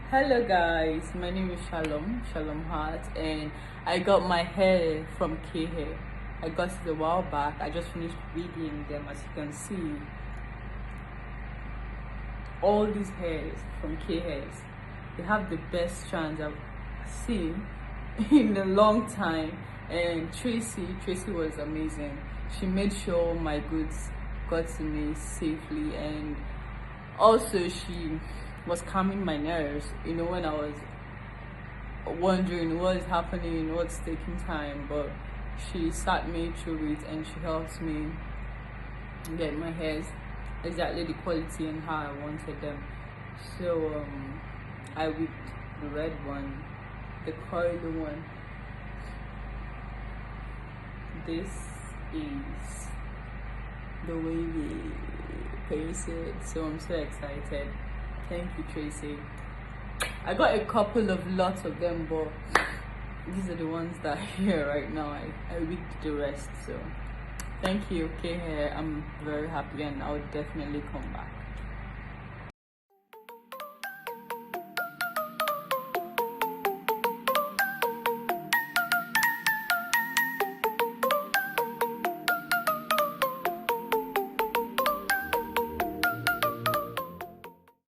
Hello guys, my name is Shalom Heart, and I got my hair from K Hair. I got it a while back. I just finished wigging them. As you can see, all these hairs from K Hairs, they have the best strands I've seen in a long time. And Tracy was amazing. She made sure my goods got to me safely, and also she was calming my nerves, when I was wondering what is happening, what's taking time. But she sat me through it, and she helped me get my hairs exactly the quality and how I wanted them. So I whipped the red one, the curly one. This is the way we face it, so I'm so excited. Thank you, Tracy. I got a couple of lots of them, but these are the ones that are here right now. I wigged the rest, so thank you, K Hair. I'm very happy, and I'll definitely come back.